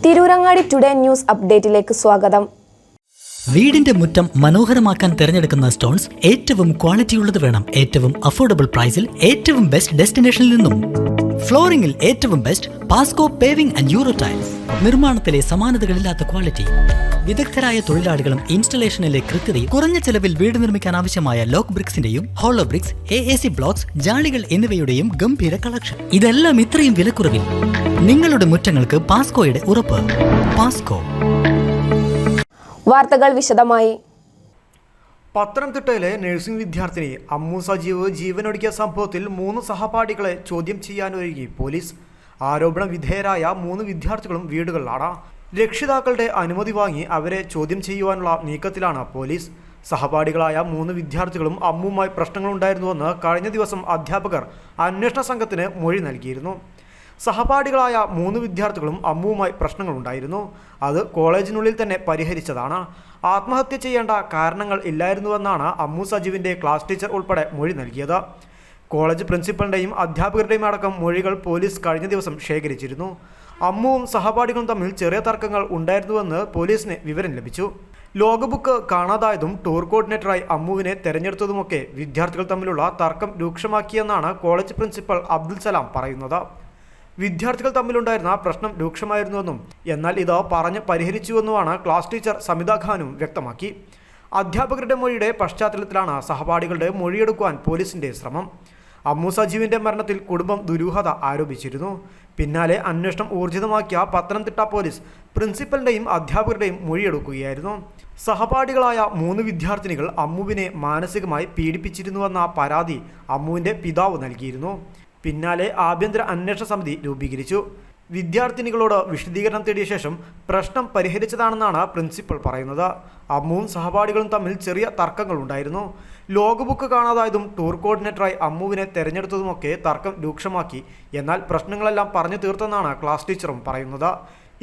Tirurangadi today news അപ്ഡേറ്റിലേക്ക് സ്വാഗതം. വീടിന്റെ മുറ്റം മനോഹരമാക്കാൻ തിരഞ്ഞെടുക്കുന്ന സ്റ്റോൺസ് ഏറ്റവും ക്വാളിറ്റിയുള്ളത് വേണം. ഏറ്റവും അഫോർഡബിൾ പ്രൈസിൽ ഏറ്റവും ബെസ്റ്റ് ഡെസ്റ്റിനേഷനിൽ നിന്നും. ഫ്ലോറിംഗിൽ ഏറ്റവും best Pasco paving and euro tiles. നിർമ്മാണത്തിലെ സമാനതകളില്ലാത്ത ക്വാളിറ്റി, വിദഗ്ധരായ തൊഴിലാളികളും ഇൻസ്റ്റലേഷനിലെ കൃത്യതയും, കുറഞ്ഞ ചെലവിൽ വീട് നിർമ്മിക്കാൻ ആവശ്യമായ ലോക്ക് ബ്രിക്സിന്റെയും ഹോളോ ബ്രിക്സ്, AAC ബ്ലോക്സ്, ജാളികൾ എന്നിവയുടെയും ഗംഭീര കളക്ഷൻ. ഇതെല്ലാം ഇത്രയും വിലക്കുറവിൽ. നിങ്ങളുടെ മുറ്റങ്ങൾക്ക് പാസ്കോയുടെ ഉറപ്പ്. പാസ്കോ. വാർത്തകൾ വിശദമായി. പത്തനംതിട്ടയിലെ നഴ്സിംഗ് വിദ്യാർത്ഥിനി അമ്മു സജീവ് ജീവനൊടുക്കിയ സംഭവത്തിൽ 3 സഹപാഠികളെ ചോദ്യം ചെയ്യാനൊരുങ്ങി പോലീസ്. ആരോപണ വിധേയരായ 3 വിദ്യാർത്ഥികളും വീടുകളിലാണ്. രക്ഷിതാക്കളുടെ അനുമതി വാങ്ങി അവരെ ചോദ്യം ചെയ്യുവാനുള്ള നീക്കത്തിലാണ് പോലീസ്. സഹപാഠികളായ 3 വിദ്യാർത്ഥികളും അമ്മുവുമായി പ്രശ്നങ്ങളുണ്ടായിരുന്നുവെന്ന് കഴിഞ്ഞ ദിവസം അധ്യാപകർ അന്വേഷണ സംഘത്തിന് മൊഴി നൽകിയിരുന്നു. സഹപാഠികളായ 3 വിദ്യാർത്ഥികളും അമ്മുവുമായി പ്രശ്നങ്ങളുണ്ടായിരുന്നു. അത് കോളേജിനുള്ളിൽ തന്നെ പരിഹരിച്ചതാണ്. ആത്മഹത്യ ചെയ്യേണ്ട കാരണങ്ങൾ ഇല്ലായിരുന്നുവെന്നാണ് അമ്മു സജീവിൻ്റെ ക്ലാസ് ടീച്ചർ ഉൾപ്പെടെ മൊഴി നൽകിയത്. കോളേജ് പ്രിൻസിപ്പലിൻ്റെയും അധ്യാപകരുടെയും അടക്കം മൊഴികൾ പോലീസ് കഴിഞ്ഞ ദിവസം ശേഖരിച്ചിരുന്നു. അമ്മുവും സഹപാഠികളും തമ്മിൽ ചെറിയ തർക്കങ്ങൾ ഉണ്ടായിരുന്നുവെന്ന് പോലീസിന് വിവരം ലഭിച്ചു. ലോഗബുക്ക് കാണാതായതും ടൂർ കോർഡിനേറ്ററായി അമ്മുവിനെ തെരഞ്ഞെടുത്തതുമൊക്കെ വിദ്യാർത്ഥികൾ തമ്മിലുള്ള തർക്കം രൂക്ഷമാക്കിയെന്നാണ് കോളേജ് പ്രിൻസിപ്പൽ അബ്ദുൽ സലാം പറയുന്നത്. വിദ്യാർത്ഥികൾ തമ്മിലുണ്ടായിരുന്ന പ്രശ്നം രൂക്ഷമായിരുന്നുവെന്നും എന്നാൽ ഇത് പറഞ്ഞ് പരിഹരിച്ചുവെന്നുമാണ് ക്ലാസ് ടീച്ചർ സമിത ഖാനും വ്യക്തമാക്കി. അധ്യാപകരുടെ മൊഴിയുടെ പശ്ചാത്തലത്തിലാണ് സഹപാഠികളുടെ മൊഴിയെടുക്കുവാൻ പോലീസിന്റെ ശ്രമം. അമ്മു സജീവിന്റെ മരണത്തിൽ കുടുംബം ദുരൂഹത ആരോപിച്ചിരുന്നു. പിന്നാലെ അന്വേഷണം ഊർജിതമാക്കിയ പത്തനംതിട്ട പോലീസ് പ്രിൻസിപ്പലിന്റെയും അധ്യാപകരുടെയും മൊഴിയെടുക്കുകയായിരുന്നു. സഹപാഠികളായ 3 വിദ്യാർത്ഥിനികൾ അമ്മുവിനെ മാനസികമായി പീഡിപ്പിച്ചിരുന്നുവെന്ന പരാതി അമ്മുവിന്റെ പിതാവ് നൽകിയിരുന്നു. പിന്നാലെ ആഭ്യന്തര അന്വേഷണ സമിതി രൂപീകരിച്ചു. വിദ്യാർത്ഥിനികളോട് വിശദീകരണം തേടിയ ശേഷം പ്രശ്നം പരിഹരിച്ചതാണെന്നാണ് പ്രിൻസിപ്പൽ പറയുന്നത്. അമ്മുവും സഹപാഠികളും തമ്മിൽ ചെറിയ തർക്കങ്ങളുണ്ടായിരുന്നു. ലോഗബുക്ക് കാണാതായതും ടൂർ കോർഡിനേറ്ററായി അമ്മുവിനെ തെരഞ്ഞെടുത്തതുമൊക്കെ തർക്കം രൂക്ഷമാക്കി. എന്നാൽ പ്രശ്നങ്ങളെല്ലാം പറഞ്ഞു തീർത്തെന്നാണ് ക്ലാസ് ടീച്ചറും പറയുന്നത്.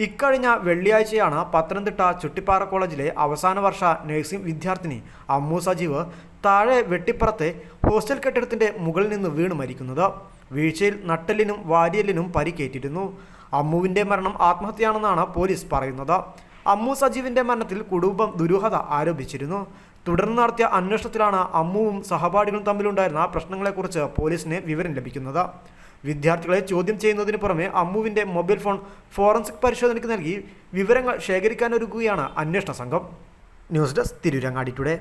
ഇക്കഴിഞ്ഞ വെള്ളിയാഴ്ചയാണ് പത്തനംതിട്ട ചുട്ടിപ്പാറ കോളേജിലെ അവസാന വർഷ നഴ്സിംഗ് വിദ്യാർത്ഥിനി അമ്മു സജീവ് താഴെ വെട്ടിപ്പുറത്തെ ഹോസ്റ്റൽ കെട്ടിടത്തിൻ്റെ മുകളിൽ നിന്ന് വീണ് മരിക്കുന്നത്. വീഴ്ചയിൽ നട്ടെല്ലിനും വാരിയലിനും പരിക്കേറ്റിരുന്നു. അമ്മുവിൻ്റെ മരണം ആത്മഹത്യയാണെന്നാണ് പോലീസ് പറയുന്നത്. അമ്മു സജീവിൻ്റെ മരണത്തിൽ കുടുംബം ദുരൂഹത ആരോപിച്ചിരുന്നു. തുടർന്ന് നടത്തിയ അന്വേഷണത്തിലാണ് അമ്മുവും സഹപാഠികളും തമ്മിലുണ്ടായിരുന്ന പ്രശ്നങ്ങളെക്കുറിച്ച് പോലീസിന് വിവരം ലഭിക്കുന്നത്. വിദ്യാർത്ഥികളെ ചോദ്യം ചെയ്യുന്നതിന് പുറമെ അമ്മുവിൻ്റെ മൊബൈൽ ഫോൺ ഫോറൻസിക് പരിശോധനയ്ക്ക് നൽകി വിവരങ്ങൾ ശേഖരിക്കാനൊരുക്കുകയാണ് അന്വേഷണ സംഘം. News desk Tirurangadi today.